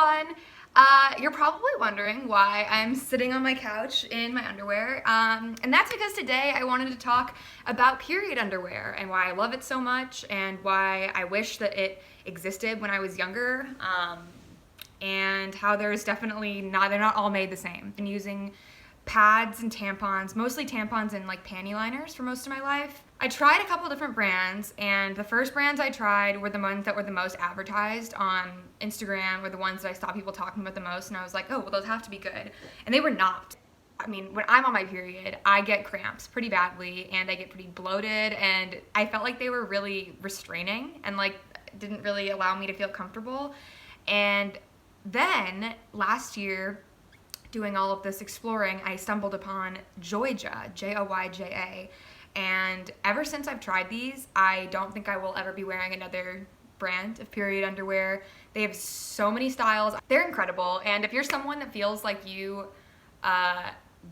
everyone. You're probably wondering why I'm sitting on my couch in my underwear, and that's because today I wanted to talk about period underwear and why I love it so much and why I wish that it existed when I was younger, and how there's definitely they're not all made the same. And using pads and tampons, mostly tampons and like panty liners for most of my life. I tried a couple different brands, and the first brands I tried were the ones that were the most advertised on Instagram, were the ones that I saw people talking about the most, and I was like, oh, well, those have to be good. And they were not. I mean, when I'm on my period, I get cramps pretty badly, and I get pretty bloated, and I felt like they were really restraining and like didn't really allow me to feel comfortable. And then last year, doing all of this exploring, I stumbled upon Joyja, Joyja, and ever since I've tried these, I don't think I will ever be wearing another brand of period underwear. They have so many styles. They're incredible, and if you're someone that feels like you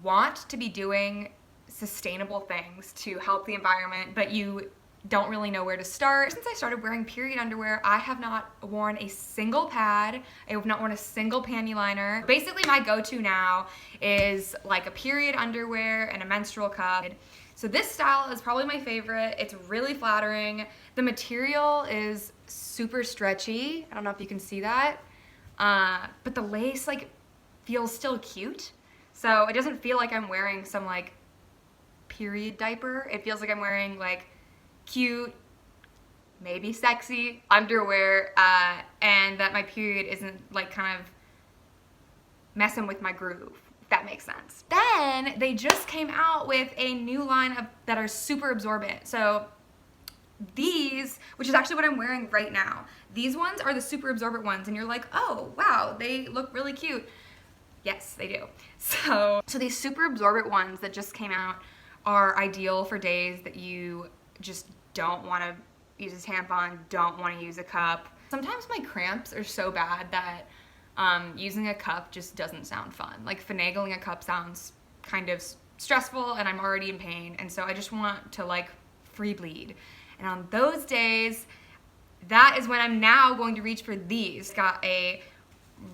want to be doing sustainable things to help the environment, but you don't really know where to start. Since I started wearing period underwear, I have not worn a single pad. I have not worn a single panty liner. Basically, my go-to now is like a period underwear and a menstrual cup. So this style is probably my favorite. It's really flattering. The material is super stretchy. I don't know if you can see that, but the lace like feels still cute. So it doesn't feel like I'm wearing some like period diaper. It feels like I'm wearing like cute, maybe sexy underwear, and that my period isn't like kind of messing with my groove, if that makes sense. Then they just came out with a new line that are super absorbent. So these, which is actually what I'm wearing right now, these ones are the super absorbent ones, and you're like, oh wow, they look really cute. Yes, they do. So these super absorbent ones that just came out are ideal for days that you just don't want to use a tampon, don't want to use a cup. Sometimes my cramps are so bad that using a cup just doesn't sound fun. Like finagling a cup sounds kind of stressful, and I'm already in pain, and so I just want to like free bleed. And on those days, that is when I'm now going to reach for these. Got a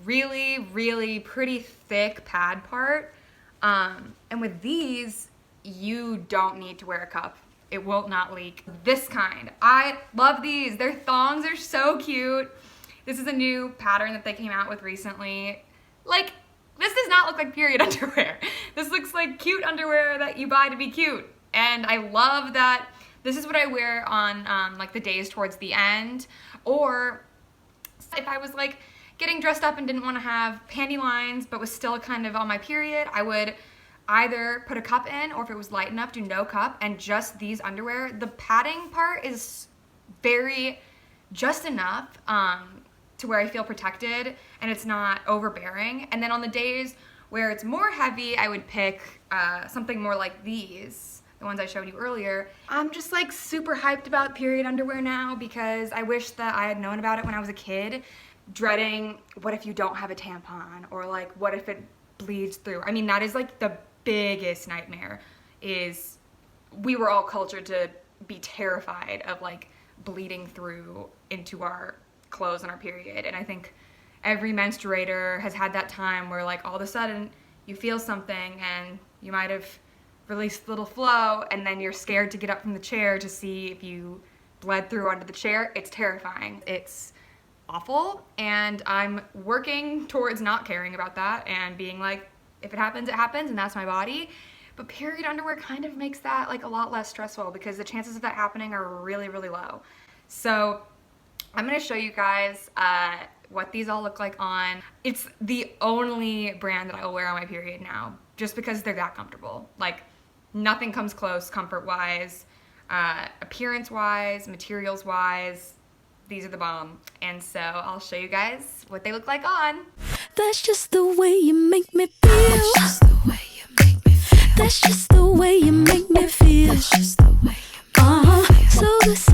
really, really pretty thick pad part, and with these, you don't need to wear a cup. It will not leak. This kind. I love these. Their thongs are so cute. This is a new pattern that they came out with recently. Like, this does not look like period underwear. This looks like cute underwear that you buy to be cute. And I love that this is what I wear on like the days towards the end. Or if I was like getting dressed up and didn't want to have panty lines but was still kind of on my period, I would either put a cup in, or if it was light enough, do no cup and just these underwear. The padding part is just enough to where I feel protected and it's not overbearing. And then on the days where it's more heavy, I would pick something more like these, the ones I showed you earlier. I'm just like super hyped about period underwear now because I wish that I had known about it when I was a kid, dreading what if you don't have a tampon, or like what if it bleeds through. I mean, that is like the biggest nightmare. Is we were all cultured to be terrified of like bleeding through into our clothes on our period, and I think every menstruator has had that time where like all of a sudden you feel something and you might have released a little flow, and then you're scared to get up from the chair to see if you bled through under the chair. It's terrifying. It's awful, and I'm working towards not caring about that and being like, if it happens, it happens, and that's my body. But period underwear kind of makes that like a lot less stressful because the chances of that happening are really, really low. So I'm gonna show you guys what these all look like on. It's the only brand that I will wear on my period now, just because they're that comfortable. Like nothing comes close comfort-wise, appearance-wise, materials-wise. These are the bomb. And so I'll show you guys what they look like on. That's just the way you make me feel. That's just the way you make me feel. That's just the way you make me feel. That's just the way you make me feel. So this